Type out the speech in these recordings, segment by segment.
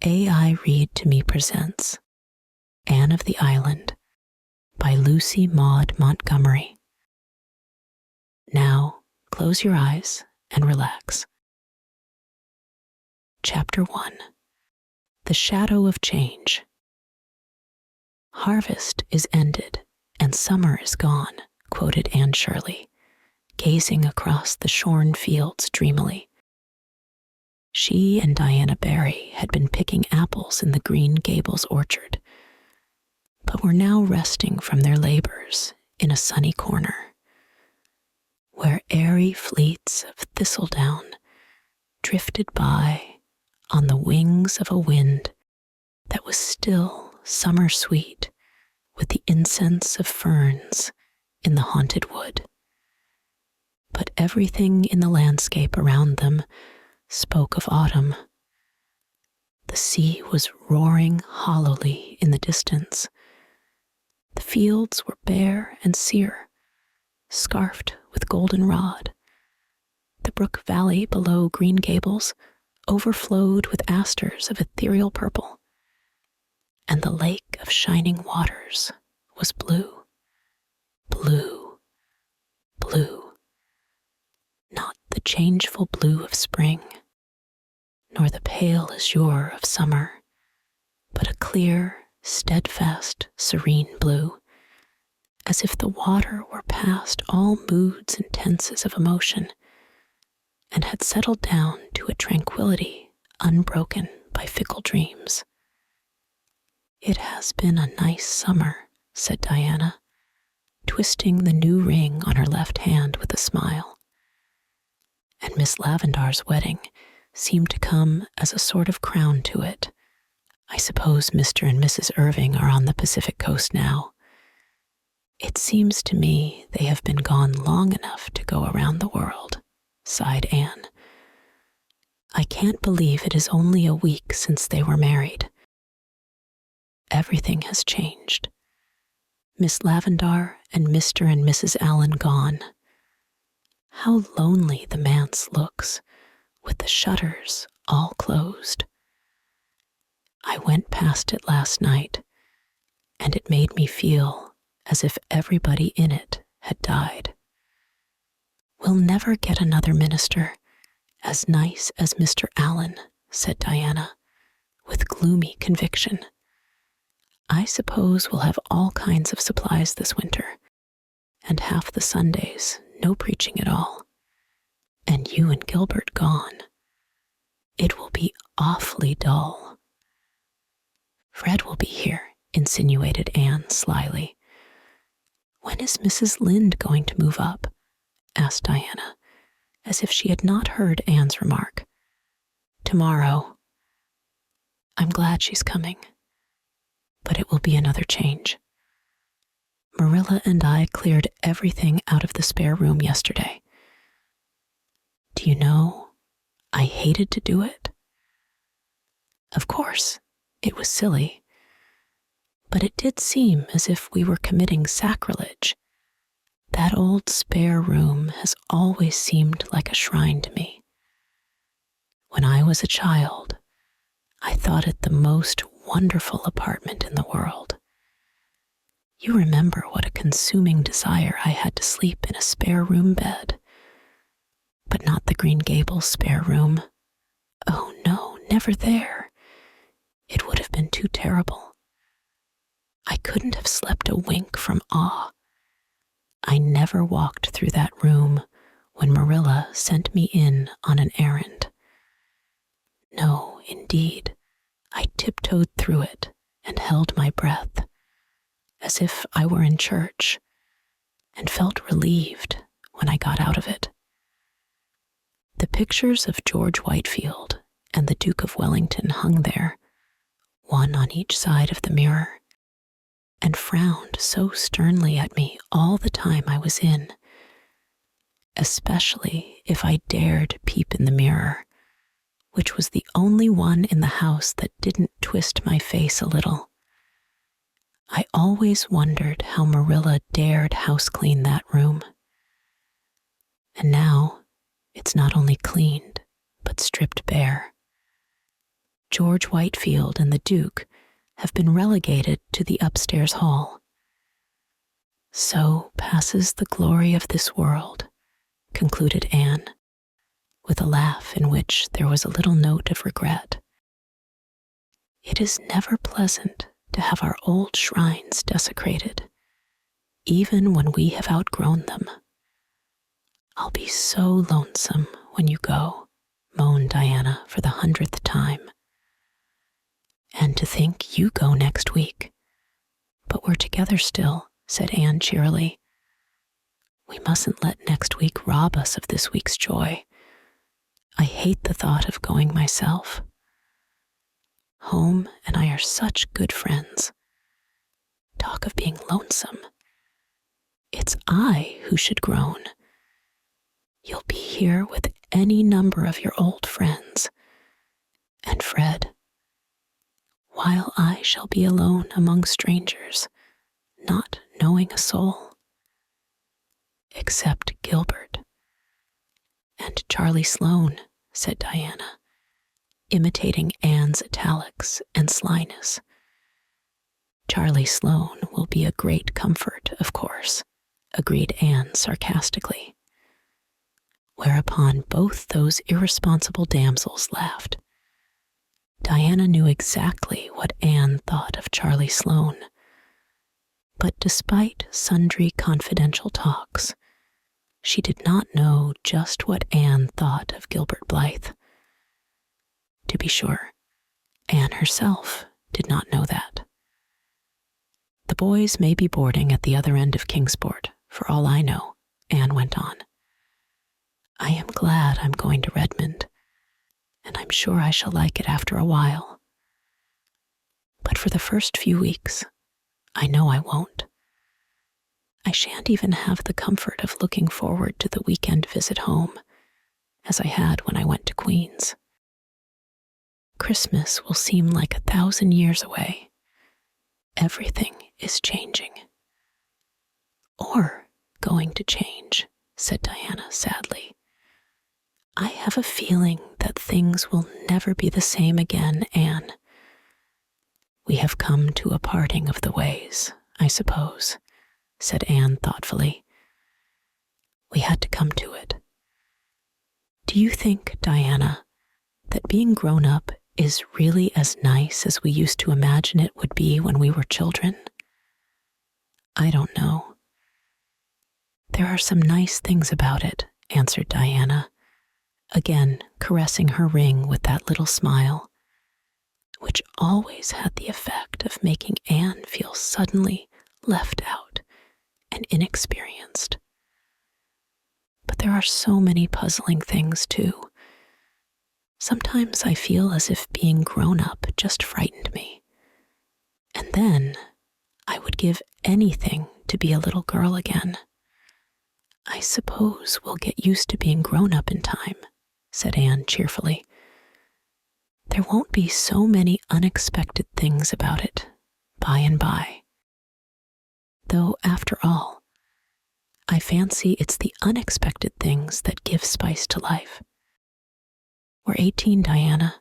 AI Read to Me presents Anne of the Island by Lucy Maud Montgomery. Now, close your eyes and relax. Chapter 1. The Shadow of Change. Harvest is ended and summer is gone, quoted Anne Shirley, gazing across the shorn fields dreamily. She and Diana Barry had been picking apples in the green Gables orchard, but were now resting from their labors in a sunny corner, where airy fleets of thistledown drifted by on the wings of a wind that was still summer sweet with the incense of ferns in the haunted wood. But everything in the landscape around them spoke of autumn. The sea was roaring hollowly in the distance. The fields were bare and sere, scarfed with goldenrod. The brook valley below Green Gables overflowed with asters of ethereal purple, and the lake of shining waters was blue, blue, blue. Not the changeful blue of spring, nor the pale azure of summer, but a clear, steadfast, serene blue, as if the water were past all moods and tenses of emotion, and had settled down to a tranquility unbroken by fickle dreams. "It has been a nice summer," said Diana, twisting the new ring on her left hand with a smile. And Miss Lavendar's wedding seemed to come as a sort of crown to it. "I suppose Mr. and Mrs. Irving are on the Pacific coast now. It seems to me they have been gone long enough to go around the world," sighed Anne. "I can't believe it is only a week since they were married. Everything has changed. Miss Lavendar and Mr. and Mrs. Allen gone. How lonely the manse looks, with the shutters all closed. I went past it last night, and it made me feel as if everybody in it had died. We'll never get another minister as nice as Mr. Allen," said Diana, with gloomy conviction. "I suppose we'll have all kinds of supplies this winter, and half the Sundays no preaching at all. And you and Gilbert gone. It will be awfully dull." "Fred will be here," insinuated Anne slyly. "When is Mrs. Lynde going to move up?" asked Diana, as if she had not heard Anne's remark. "Tomorrow. I'm glad she's coming, but it will be another change. Marilla and I cleared everything out of the spare room yesterday. Do you know, I hated to do it. Of course, it was silly, but it did seem as if we were committing sacrilege. That old spare room has always seemed like a shrine to me. When I was a child, I thought it the most wonderful apartment in the world. You remember what a consuming desire I had to sleep in a spare room bed. But not the Green Gables spare room. Oh no, never there. It would have been too terrible. I couldn't have slept a wink from awe. I never walked through that room when Marilla sent me in on an errand. No, indeed, I tiptoed through it and held my breath, as if I were in church, and felt relieved when I got out of it. The pictures of George Whitefield and the Duke of Wellington hung there, one on each side of the mirror, and frowned so sternly at me all the time I was in, especially if I dared peep in the mirror, which was the only one in the house that didn't twist my face a little. I always wondered how Marilla dared house clean that room. And now it's not only cleaned, but stripped bare. George Whitefield and the Duke have been relegated to the upstairs hall. So passes the glory of this world, concluded Anne, with a laugh in which there was a little note of regret. It is never pleasant to have our old shrines desecrated, even when we have outgrown them. I'll be so lonesome when you go, moaned Diana for the 100th time. And to think you go next week. But we're together still, said Anne cheerily. We mustn't let next week rob us of this week's joy. I hate the thought of going myself. Home and I are such good friends. Talk of being lonesome. It's I who should groan. You'll be here with any number of your old friends. And Fred, while I shall be alone among strangers, not knowing a soul, except Gilbert. And Charlie Sloane, said Diana, imitating Anne's italics and slyness. Charlie Sloane will be a great comfort, of course, agreed Anne sarcastically. Whereupon both those irresponsible damsels laughed. Diana knew exactly what Anne thought of Charlie Sloane, but despite sundry confidential talks, she did not know just what Anne thought of Gilbert Blythe. To be sure, Anne herself did not know that. The boys may be boarding at the other end of Kingsport, for all I know, Anne went on. I am glad I'm going to Redmond, and I'm sure I shall like it after a while. But for the first few weeks, I know I won't. I shan't even have the comfort of looking forward to the weekend visit home, as I had when I went to Queen's. Christmas will seem like 1,000 years away. Everything is changing. Or going to change, said Diana sadly. I have a feeling that things will never be the same again, Anne. We have come to a parting of the ways, I suppose, said Anne thoughtfully. We had to come to it. Do you think, Diana, that being grown up is really as nice as we used to imagine it would be when we were children? I don't know. There are some nice things about it, answered Diana, again caressing her ring with that little smile, which always had the effect of making Anne feel suddenly left out and inexperienced. But there are so many puzzling things, too. Sometimes I feel as if being grown up just frightened me. And then I would give anything to be a little girl again. I suppose we'll get used to being grown up in time, said Anne cheerfully. There won't be so many unexpected things about it, by and by. Though, after all, I fancy it's the unexpected things that give spice to life. We're 18, Diana.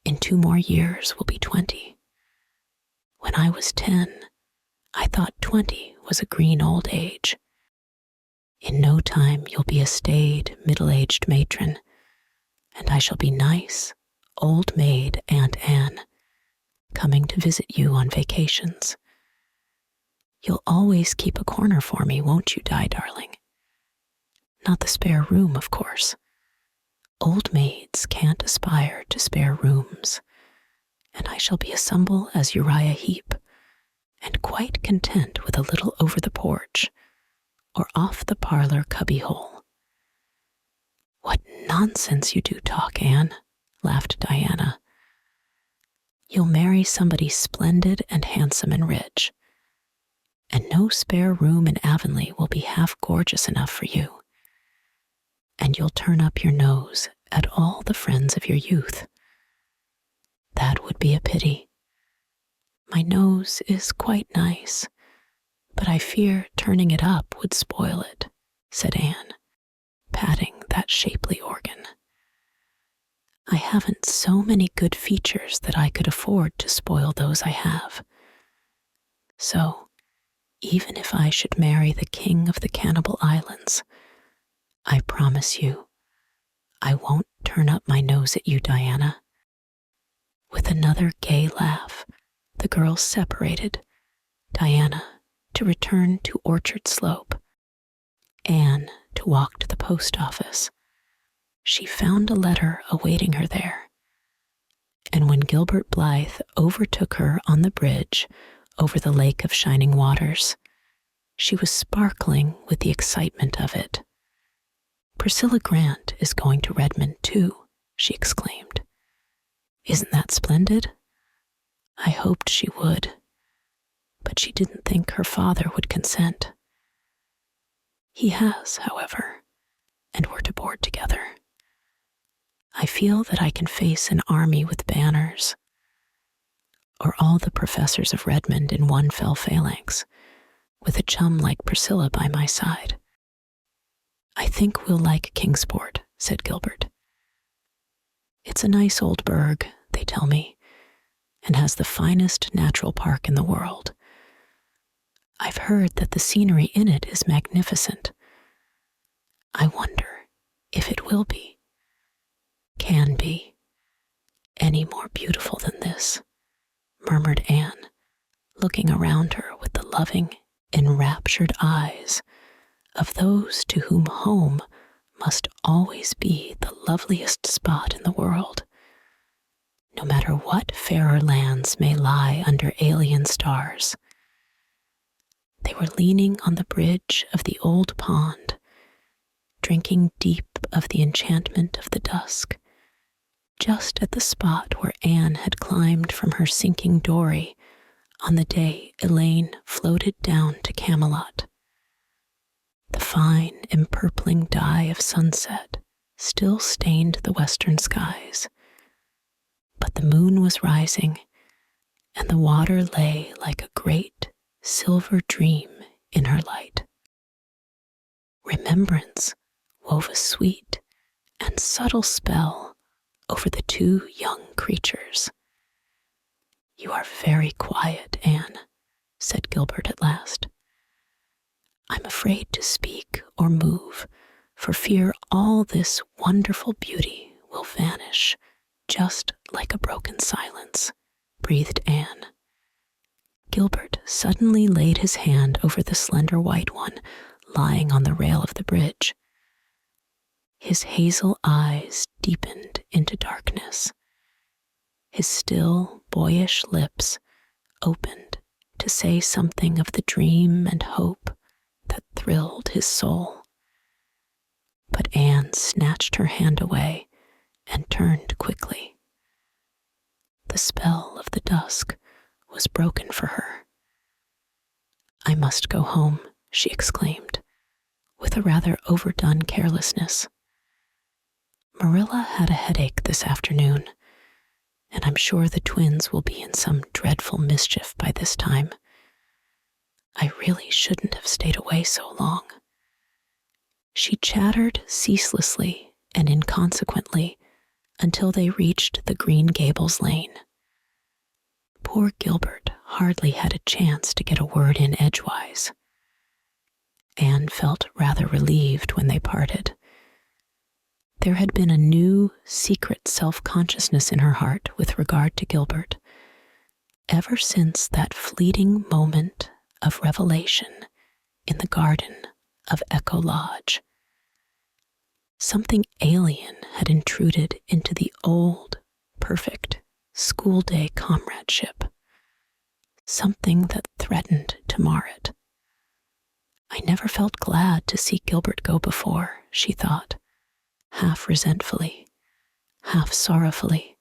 In 2 more years, we'll be 20. When I was 10, I thought 20 was a green old age. In no time, you'll be a staid, middle-aged matron, and I shall be nice, old maid Aunt Anne, coming to visit you on vacations. You'll always keep a corner for me, won't you, Di, darling? Not the spare room, of course. Old maids can't aspire to spare rooms, and I shall be as humble as Uriah Heep, and quite content with a little over the porch, or off the parlor cubbyhole. What nonsense you do talk, Anne, laughed Diana. You'll marry somebody splendid and handsome and rich, and no spare room in Avonlea will be half gorgeous enough for you. And you'll turn up your nose at all the friends of your youth. That would be a pity. My nose is quite nice, but I fear turning it up would spoil it, said Anne, patting that shapely organ. I haven't so many good features that I could afford to spoil those I have. So, even if I should marry the king of the Cannibal Islands, I promise you, I won't turn up my nose at you, Diana." With another gay laugh, the girls separated, Diana to return to Orchard Slope, Anne to walk to the post office. She found a letter awaiting her there, and when Gilbert Blythe overtook her on the bridge over the Lake of Shining Waters, she was sparkling with the excitement of it. "Priscilla Grant is going to Redmond, too," she exclaimed. "Isn't that splendid?" I hoped she would, but she didn't think her father would consent. He has, however, and we're to board together. I feel that I can face an army with banners, or all the professors of Redmond in one fell phalanx, with a chum like Priscilla by my side. "I think we'll like Kingsport," said Gilbert. "It's a nice old burg, they tell me, and has the finest natural park in the world. I've heard that the scenery in it is magnificent. I wonder if it will be, can be, any more beautiful than this," murmured Anne, looking around her with the loving, enraptured eyes of those to whom home must always be the loveliest spot in the world, no matter what fairer lands may lie under alien stars. They were leaning on the bridge of the old pond, drinking deep of the enchantment of the dusk, just at the spot where Anne had climbed from her sinking dory on the day Elaine floated down to Camelot. The fine empurpling dye of sunset still stained the western skies, but the moon was rising, and the water lay like a great silver dream in her light. Remembrance wove a sweet and subtle spell over the two young creatures. "You are very quiet, Anne," said Gilbert at last. "I'm afraid to speak or move for fear all this wonderful beauty will vanish just like a broken silence," breathed Anne. Gilbert suddenly laid his hand over the slender white one lying on the rail of the bridge. His hazel eyes deepened into darkness. His still, boyish lips opened to say something of the dream and hope that thrilled his soul. But Anne snatched her hand away and turned quickly. The spell of the dusk was broken for her. "I must go home," she exclaimed, with a rather overdone carelessness. "Marilla had a headache this afternoon, and I'm sure the twins will be in some dreadful mischief by this time. I really shouldn't have stayed away so long." She chattered ceaselessly and inconsequently until they reached the Green Gables lane. Poor Gilbert hardly had a chance to get a word in edgewise. Anne felt rather relieved when they parted. There had been a new, secret self-consciousness in her heart with regard to Gilbert, ever since that fleeting moment of revelation in the garden of Echo Lodge. Something alien had intruded into the old, perfect, school-day comradeship, something that threatened to mar it. "I never felt glad to see Gilbert go before," she thought, half resentfully, half sorrowfully,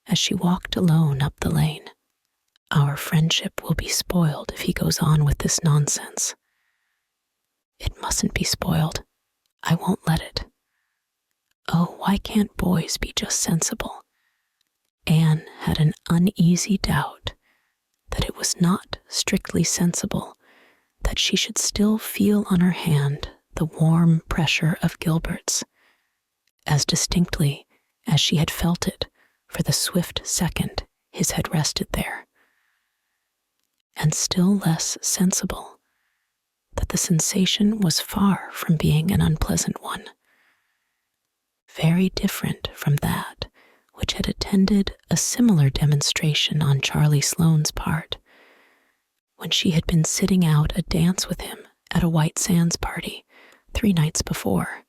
as she walked alone up the lane. "Our friendship will be spoiled if he goes on with this nonsense. It mustn't be spoiled. I won't let it. Oh, why can't boys be just sensible?" Anne had an uneasy doubt that it was not strictly sensible that she should still feel on her hand the warm pressure of Gilbert's, as distinctly as she had felt it for the swift second his had rested there, and still less sensible that the sensation was far from being an unpleasant one, very different from that which had attended a similar demonstration on Charlie Sloane's part, when she had been sitting out a dance with him at a White Sands party 3 nights before.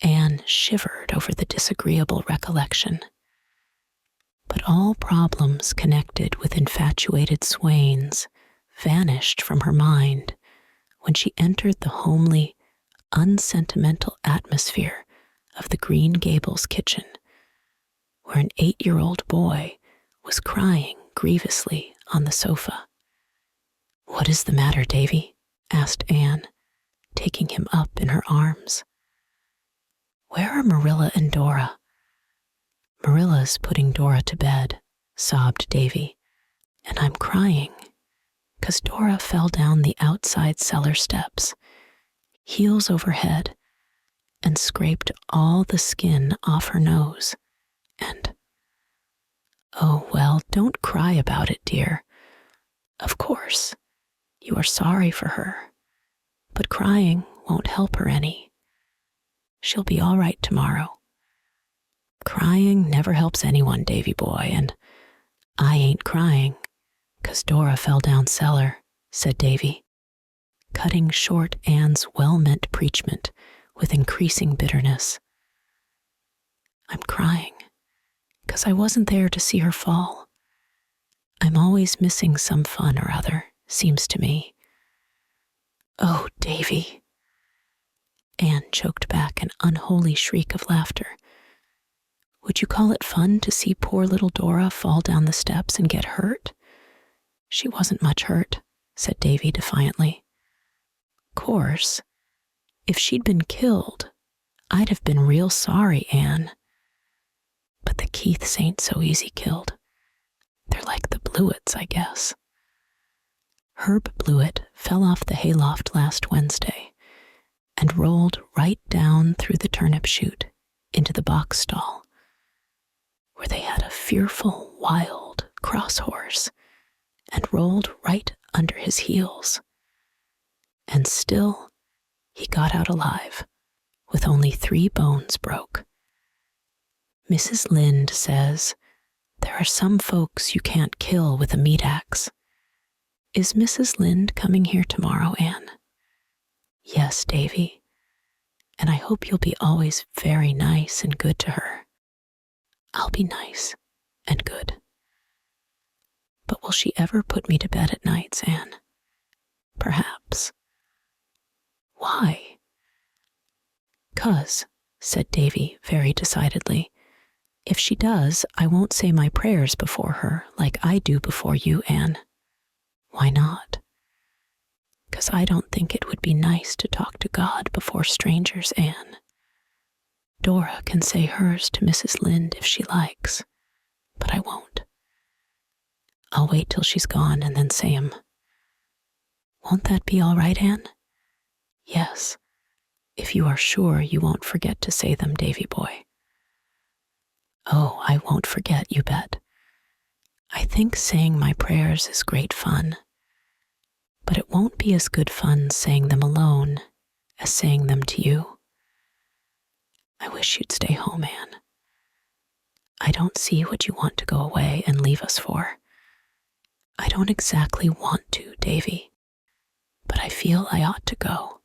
Anne shivered over the disagreeable recollection. But all problems connected with infatuated swains vanished from her mind when she entered the homely, unsentimental atmosphere of the Green Gables kitchen, where an 8-year-old boy was crying grievously on the sofa. "What is the matter, Davy?" asked Anne, taking him up in her arms. "Where are Marilla and Dora?" "Marilla's putting Dora to bed," sobbed Davy, "and I'm crying 'cause Dora fell down the outside cellar steps, heels over head, and scraped all the skin off her nose, and—" "Oh, well, don't cry about it, dear. Of course, you are sorry for her, but crying won't help her any. She'll be all right tomorrow. Crying never helps anyone, Davy boy, and I ain't crying 'cause Dora fell down cellar," said Davy, cutting short Anne's well-meant preachment with increasing bitterness. "I'm crying 'cause I wasn't there to see her fall. I'm always missing some fun or other, seems to me." "Oh, Davy!" Anne choked back an unholy shriek of laughter. "Would you call it fun to see poor little Dora fall down the steps and get hurt?" "She wasn't much hurt," said Davy defiantly. "Course, if she'd been killed, I'd have been real sorry, Anne. But the Keiths ain't so easy killed. They're like the Blewetts, I guess." Herb Blewett fell off the hayloft last Wednesday and rolled right down through the turnip chute into the box stall, where they had a fearful, wild cross horse, and rolled right under his heels. And still he got out alive, with only 3 bones broke. Mrs. Lynde says there are some folks you can't kill with a meat axe. Is Mrs. Lynde coming here tomorrow, Anne? "Yes, Davy, and I hope you'll be always very nice and good to her." "I'll be nice and good. But will she ever put me to bed at nights, Anne?" "Perhaps." "Why?" "'Cause," said Davy very decidedly, "if she does, I won't say my prayers before her like I do before you, Anne." "Why not?" "'Cause I don't think it would be nice to talk to God before strangers, Anne. Dora can say hers to Mrs. Lynde if she likes, but I won't. I'll wait till she's gone and then say 'em. Won't that be all right, Anne?" "Yes, if you are sure you won't forget to say them, Davy boy." "Oh, I won't forget, you bet. I think saying my prayers is great fun, but it won't be as good fun saying them alone as saying them to you. I wish you'd stay home, Anne. I don't see what you want to go away and leave us for. I don't exactly want to, Davy, but I feel I ought to go.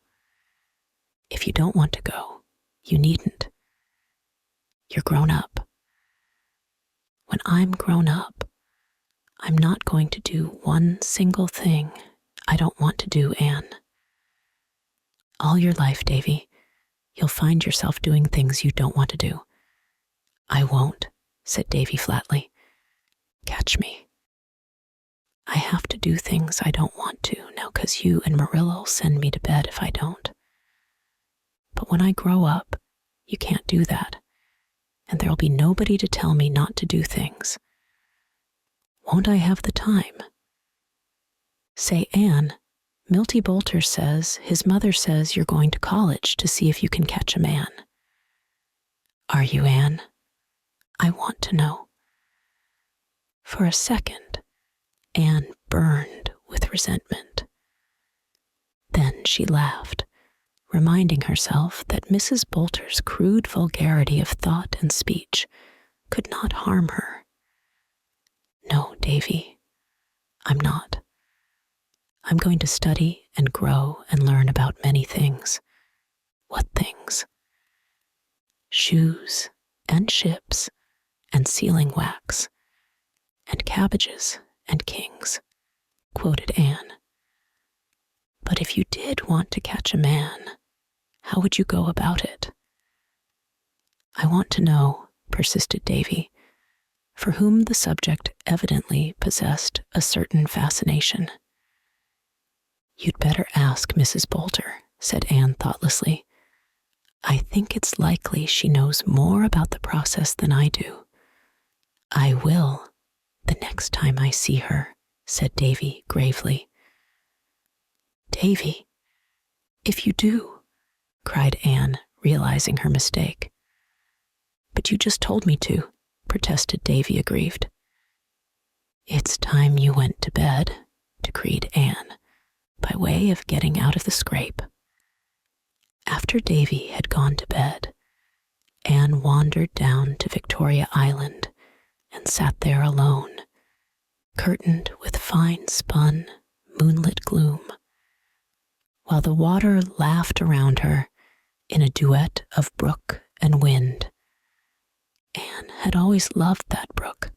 If you don't want to go, you needn't. You're grown up. When I'm grown up, I'm not going to do one single thing I don't want to do, Anne. All your life, Davy, you'll find yourself doing things you don't want to do." "I won't," said Davy flatly. "Catch me. I have to do things I don't want to now 'cause you and Marilla'll send me to bed if I don't. But when I grow up, you can't do that, and there'll be nobody to tell me not to do things. Won't I have the time? Say, Anne, Milty Boulter says his mother says you're going to college to see if you can catch a man." "Are you, Anne?" I want to know." For a second, Anne burned with resentment. Then she laughed, reminding herself that Mrs. Bolter's crude vulgarity of thought and speech could not harm her. "No, Davy, I'm not. I'm going to study and grow and learn about many things." "What things?" "Shoes and ships and sealing wax and cabbages and kings," quoted Anne. "But if you did want to catch a man, how would you go about it?" "I want to know," persisted Davy, for whom the subject evidently possessed a certain fascination. "You'd better ask Mrs. Bolter," said Anne thoughtlessly. "I think it's likely she knows more about the process than I do." "I will, the next time I see her," said Davy gravely. "Davy, if you do," cried Anne, realizing her mistake. "But you just told me to," protested Davy, aggrieved. "It's time you went to bed," decreed Anne, by way of getting out of the scrape. After Davy had gone to bed, Anne wandered down to Victoria Island and sat there alone, curtained with fine spun, moonlit gloom, while the water laughed around her in a duet of brook and wind. Anne had always loved that brook.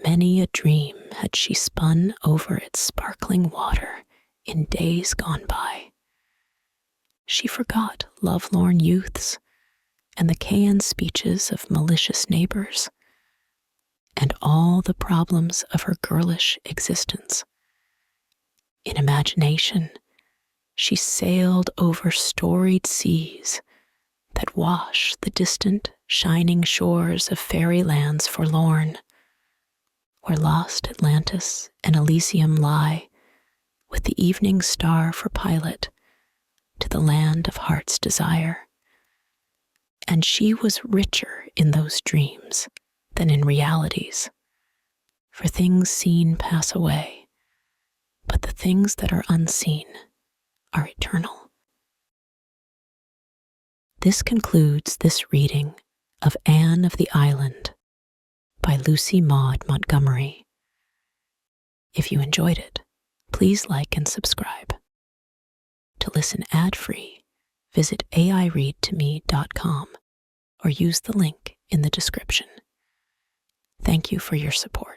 Many a dream had she spun over its sparkling water in days gone by. She forgot lovelorn youths and the canned speeches of malicious neighbors, and all the problems of her girlish existence. In imagination, she sailed over storied seas that wash the distant, shining shores of fairy lands forlorn, where lost Atlantis and Elysium lie, with the evening star for pilot, to the land of heart's desire. And she was richer in those dreams than in realities, for things seen pass away, but the things that are unseen are eternal. This concludes this reading of Anne of the Island by Lucy Maud Montgomery. If you enjoyed it, please like and subscribe. To listen ad-free, visit aireadtome.com or use the link in the description. Thank you for your support.